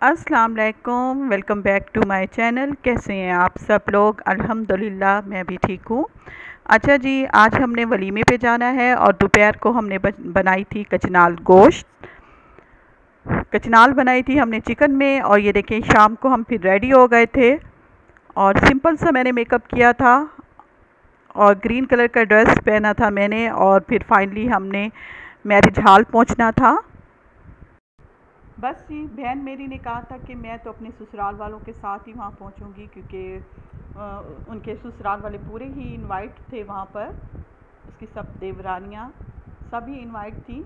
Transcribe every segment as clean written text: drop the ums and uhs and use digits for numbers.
अस्सलाम वालेकुम, welcome back to my channel. कैसे हैं आप सब लोग? अल्हम्दुलिल्लाह मैं भी ठीक हूँ। अच्छा जी, आज हमने वलीमे पे जाना है और दोपहर को हमने बनाई थी कचनाल गोश्त। कचनाल बनाई थी हमने चिकन में। और ये देखें, शाम को हम फिर रेडी हो गए थे और सिंपल सा मैंने मेकअप किया था और ग्रीन कलर का ड्रेस पहना था मैंने। और फिर फाइनली हमने मैरिज हॉल पहुँचना था। बस जी, बहन मेरी ने कहा था कि मैं तो अपने ससुराल वालों के साथ ही वहाँ पहुँचूँगी, क्योंकि उनके ससुराल वाले पूरे ही इनवाइट थे वहाँ पर। उसकी सब देवरानियाँ सभी इनवाइट थी।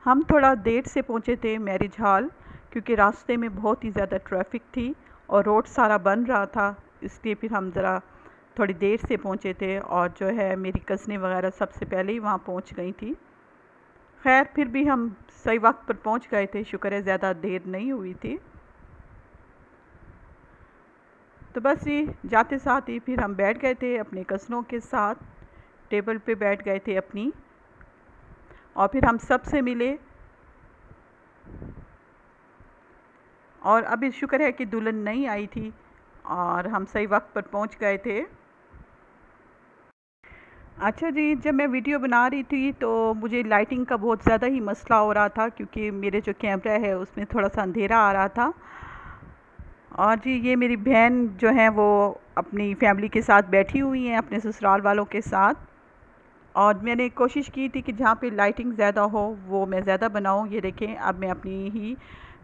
हम थोड़ा देर से पहुँचे थे मैरिज हॉल, क्योंकि रास्ते में बहुत ही ज़्यादा ट्रैफिक थी और रोड सारा बन रहा था, इसलिए फिर हम ज़रा थोड़ी देर से पहुँचे थे। और जो है, मेरी कज़नें वगैरह सबसे पहले ही वहाँ पहुँच गई थी। खैर, फिर भी हम सही वक्त पर पहुंच गए थे, शुक्र है ज़्यादा देर नहीं हुई थी। तो बस ये जाते साथ ही फिर हम बैठ गए थे अपने कज़नों के साथ, टेबल पे बैठ गए थे अपनी। और फिर हम सब से मिले। और अभी शुक्र है कि दुल्हन नहीं आई थी और हम सही वक्त पर पहुंच गए थे। अच्छा जी, जब मैं वीडियो बना रही थी तो मुझे लाइटिंग का बहुत ज़्यादा ही मसला हो रहा था, क्योंकि मेरे जो कैमरा है उसमें थोड़ा सा अंधेरा आ रहा था। और जी, ये मेरी बहन जो है वो अपनी फैमिली के साथ बैठी हुई हैं, अपने ससुराल वालों के साथ। और मैंने कोशिश की थी कि जहाँ पे लाइटिंग ज़्यादा हो वो मैं ज़्यादा बनाऊँ। ये देखें, अब मैं अपनी ही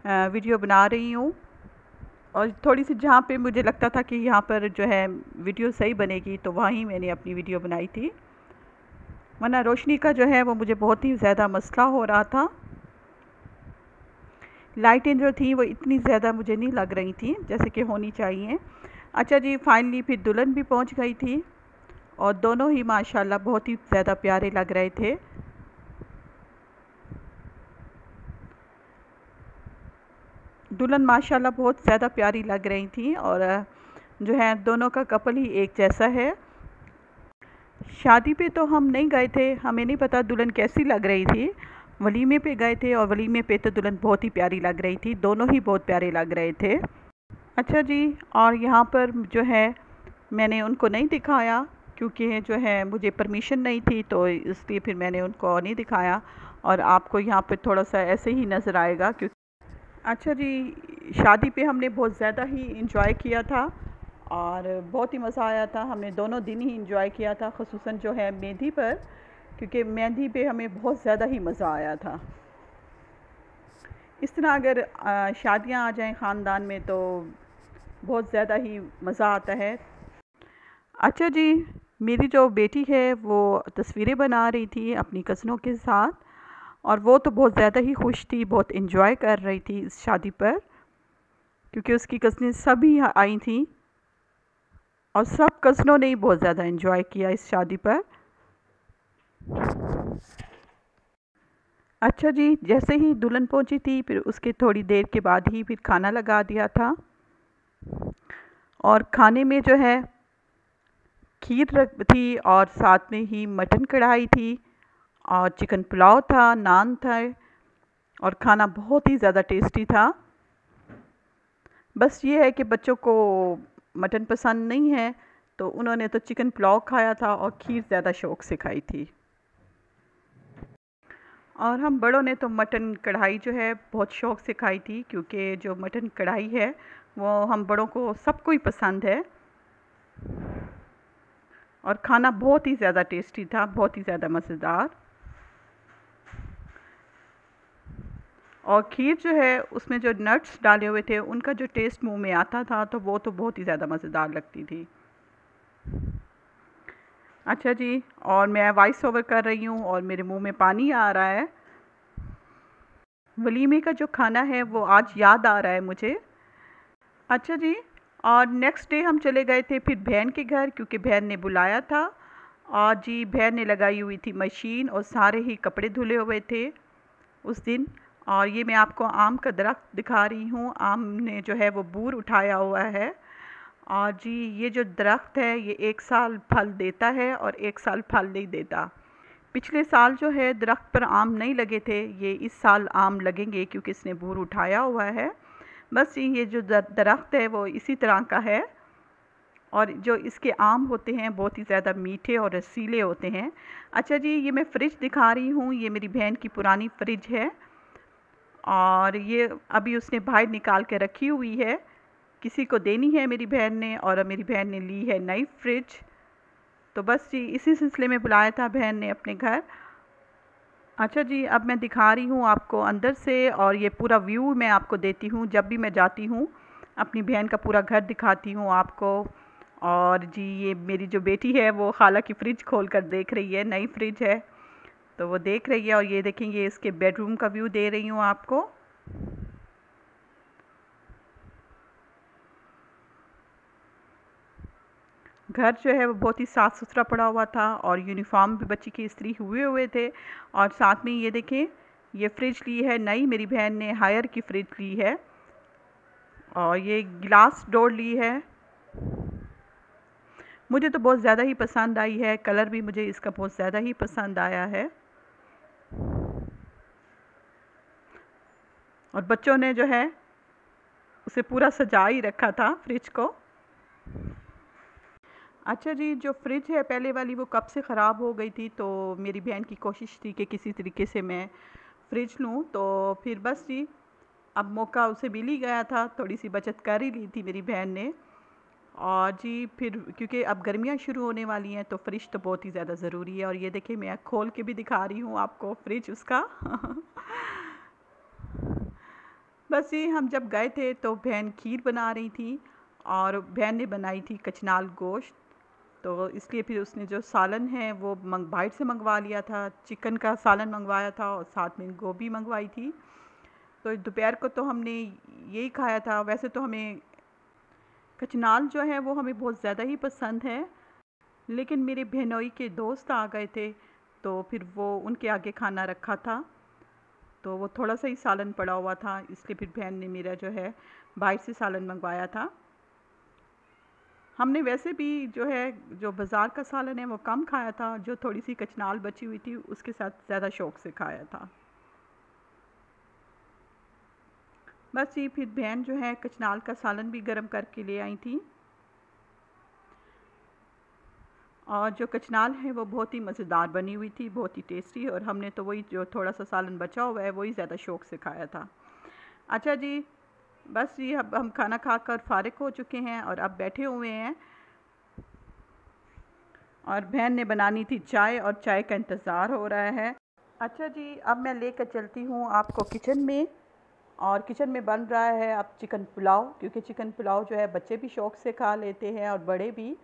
वीडियो बना रही हूँ। और थोड़ी सी जहाँ पे मुझे लगता था कि यहाँ पर जो है वीडियो सही बनेगी, तो वहीं मैंने अपनी वीडियो बनाई थी। वरना रोशनी का जो है वो मुझे बहुत ही ज़्यादा मसला हो रहा था। लाइटें जो थी वो इतनी ज़्यादा मुझे नहीं लग रही थी जैसे कि होनी चाहिए। अच्छा जी, फाइनली फिर दुल्हन भी पहुंच गई थी और दोनों ही माशाल्लाह बहुत ही ज़्यादा प्यारे लग रहे थे। दुल्हन माशाल्लाह बहुत ज़्यादा प्यारी लग रही थी। और जो है, दोनों का कपल ही एक जैसा है। शादी पे तो हम नहीं गए थे, हमें नहीं पता दुल्हन कैसी लग रही थी। वलीमे पे गए थे और वलीमे पे तो दुल्हन बहुत ही प्यारी लग रही थी, दोनों ही बहुत प्यारे लग रहे थे। अच्छा जी, और यहाँ पर जो है मैंने उनको नहीं दिखाया, क्योंकि जो है मुझे परमिशन नहीं थी, तो इसलिए फिर मैंने उनको नहीं दिखाया। और आपको यहाँ पे थोड़ा सा ऐसे ही नज़र आएगा क्योंकि अच्छा जी, शादी पे हमने बहुत ज़्यादा ही इंजॉय किया था और बहुत ही मज़ा आया था। हमने दोनों दिन ही इंजॉय किया था, ख़ुसूसन जो है मेहंदी पर, क्योंकि मेहंदी पे हमें बहुत ज़्यादा ही मज़ा आया था। इस तरह अगर शादियाँ आ जाएं ख़ानदान में तो बहुत ज़्यादा ही मज़ा आता है। अच्छा जी, मेरी जो बेटी है वो तस्वीरें बना रही थी अपनी कज़नों के साथ, और वो तो बहुत ज़्यादा ही खुश थी, बहुत इन्जॉय कर रही थी इस शादी पर, क्योंकि उसकी कज़नें सभी आई थी और सब कज़नों ने ही बहुत ज़्यादा इन्जॉय किया इस शादी पर। अच्छा जी, जैसे ही दुल्हन पहुंची थी फिर उसके थोड़ी देर के बाद ही फिर खाना लगा दिया था। और खाने में जो है खीर रख थी और साथ में ही मटन कढ़ाई थी और चिकन पुलाव था, नान था। और खाना बहुत ही ज़्यादा टेस्टी था। बस ये है कि बच्चों को मटन पसंद नहीं है, तो उन्होंने तो चिकन पुलाव खाया था और खीर ज़्यादा शौक़ से खाई थी। और हम बड़ों ने तो मटन कढ़ाई जो है बहुत शौक़ से खाई थी, क्योंकि जो मटन कढ़ाई है वो हम बड़ों को सबको ही पसंद है। और खाना बहुत ही ज़्यादा टेस्टी था, बहुत ही ज़्यादा मज़ेदार। और खीर जो है उसमें जो नट्स डाले हुए थे उनका जो टेस्ट मुंह में आता था, तो वो तो बहुत ही ज़्यादा मज़ेदार लगती थी। अच्छा जी, और मैं वॉइस ओवर कर रही हूँ और मेरे मुंह में पानी आ रहा है। वलीमे का जो खाना है वो आज याद आ रहा है मुझे। अच्छा जी, और नेक्स्ट डे हम चले गए थे फिर बहन के घर, क्योंकि बहन ने बुलाया था। और जी, बहन ने लगाई हुई थी मशीन और सारे ही कपड़े धुले हुए थे उस दिन। और ये मैं आपको आम का दरख्त दिखा रही हूँ। आम ने जो है वो बूर उठाया हुआ है। और जी, ये जो दरख्त है ये 1 साल फल देता है और 1 साल फल नहीं देता। पिछले साल जो है दरख्त पर आम नहीं लगे थे, ये इस साल आम लगेंगे क्योंकि इसने बूर उठाया हुआ है। बस ये जो दरख्त है वो इसी तरह का है, और जो इसके आम होते हैं बहुत ही ज़्यादा मीठे और रसीले होते हैं। अच्छा जी, ये मैं फ़्रिज दिखा रही हूँ, ये मेरी बहन की पुरानी फ्रिज है और ये अभी उसने बाहर निकाल के रखी हुई है, किसी को देनी है मेरी बहन ने, और मेरी बहन ने ली है नई फ्रिज। तो बस जी इसी सिलसिले में बुलाया था बहन ने अपने घर। अच्छा जी, अब मैं दिखा रही हूँ आपको अंदर से, और ये पूरा व्यू मैं आपको देती हूँ। जब भी मैं जाती हूँ अपनी बहन का पूरा घर दिखाती हूँ आपको। और जी ये मेरी जो बेटी है वो खाला की फ्रिज खोल कर देख रही है, नई फ्रिज है तो वो देख रही है। और ये देखेंगे इसके बेडरूम का व्यू दे रही हूँ आपको। घर जो है वो बहुत ही साफ़ सुथरा पड़ा हुआ था, और यूनिफॉर्म भी बच्ची की इस्त्री हुए हुए थे। और साथ में ये देखें, ये फ्रिज ली है नई, मेरी बहन ने हायर की फ्रिज ली है, और ये ग्लास डोर ली है। मुझे तो बहुत ज़्यादा ही पसंद आई है, कलर भी मुझे इसका बहुत ज़्यादा ही पसंद आया है। और बच्चों ने जो है उसे पूरा सजा ही रखा था फ्रिज को। अच्छा जी, जो फ्रिज है पहले वाली वो कब से ख़राब हो गई थी, तो मेरी बहन की कोशिश थी कि किसी तरीके से मैं फ्रिज लूँ। तो फिर बस जी अब मौका उसे मिल ही गया था, थोड़ी सी बचत कर ही ली थी मेरी बहन ने। और जी फिर क्योंकि अब गर्मियाँ शुरू होने वाली हैं तो फ्रिज तो बहुत ही ज़्यादा ज़रूरी है। और ये देखिए मैं खोल के भी दिखा रही हूँ आपको फ्रिज उसका। बस ये हम जब गए थे तो बहन खीर बना रही थी, और बहन ने बनाई थी कचनाल गोश्त। तो इसलिए फिर उसने जो सालन है वो बाहर से मंगवा लिया था, चिकन का सालन मंगवाया था और साथ में गोभी मंगवाई थी। तो दोपहर को तो हमने यही खाया था। वैसे तो हमें कचनाल जो है वो हमें बहुत ज़्यादा ही पसंद है, लेकिन मेरे बहनोई के दोस्त आ गए थे तो फिर वो उनके आगे खाना रखा था, तो वो थोड़ा सा ही सालन पड़ा हुआ था, इसलिए फिर बहन ने मेरा जो है बाहर से सालन मंगवाया था। हमने वैसे भी जो है जो बाज़ार का सालन है वो कम खाया था, जो थोड़ी सी कचनाल बची हुई थी उसके साथ ज़्यादा शौक़ से खाया था। बस ये फिर बहन जो है कचनाल का सालन भी गर्म करके ले आई थी, और जो कचनाल है वो बहुत ही मज़ेदार बनी हुई थी, बहुत ही टेस्टी। और हमने तो वही जो थोड़ा सा सालन बचा हुआ है वही ज़्यादा शौक़ से खाया था। अच्छा जी, बस ये अब हम खाना खाकर फ़ारिग हो चुके हैं और अब बैठे हुए हैं, और बहन ने बनानी थी चाय, और चाय का इंतज़ार हो रहा है। अच्छा जी, अब मैं लेकर चलती हूँ आपको किचन में, और किचन में बन रहा है अब चिकन पुलाव, क्योंकि चिकन पुलाव जो है बच्चे भी शौक़ से खा लेते हैं और बड़े भी।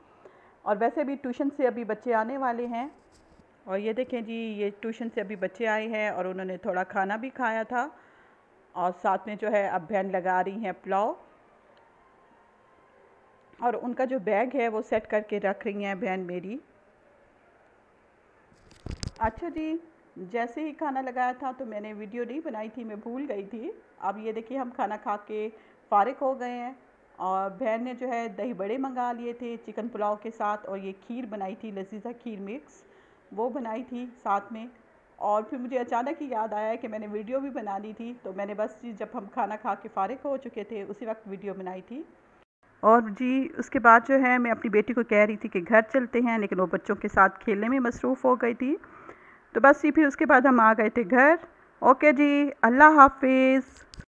और वैसे भी ट्यूशन से अभी बच्चे आने वाले हैं, और ये देखें जी ये ट्यूशन से अभी बच्चे आए हैं और उन्होंने थोड़ा खाना भी खाया था, और साथ में जो है अब बहन लगा रही हैं पुलाव, और उनका जो बैग है वो सेट करके रख रही हैं बहन मेरी। अच्छा जी, जैसे ही खाना लगाया था तो मैंने वीडियो नहीं बनाई थी, मैं भूल गई थी। अब ये देखिए हम खाना खा के फ़ारिग हो गए हैं, और बहन ने जो है दही बड़े मंगा लिए थे चिकन पुलाव के साथ, और ये खीर बनाई थी लजीज़ा खीर मिक्स, वो बनाई थी साथ में। और फिर मुझे अचानक ही याद आया कि मैंने वीडियो भी बनानी थी, तो मैंने बस जब हम खाना खा के फ़ारिग हो चुके थे उसी वक्त वीडियो बनाई थी। और जी उसके बाद जो है मैं अपनी बेटी को कह रही थी कि घर चलते हैं, लेकिन वो बच्चों के साथ खेलने में मसरूफ़ हो गई थी। तो बस ये फिर उसके बाद हम आ गए थे घर। ओके जी, अल्लाह हाफिज़।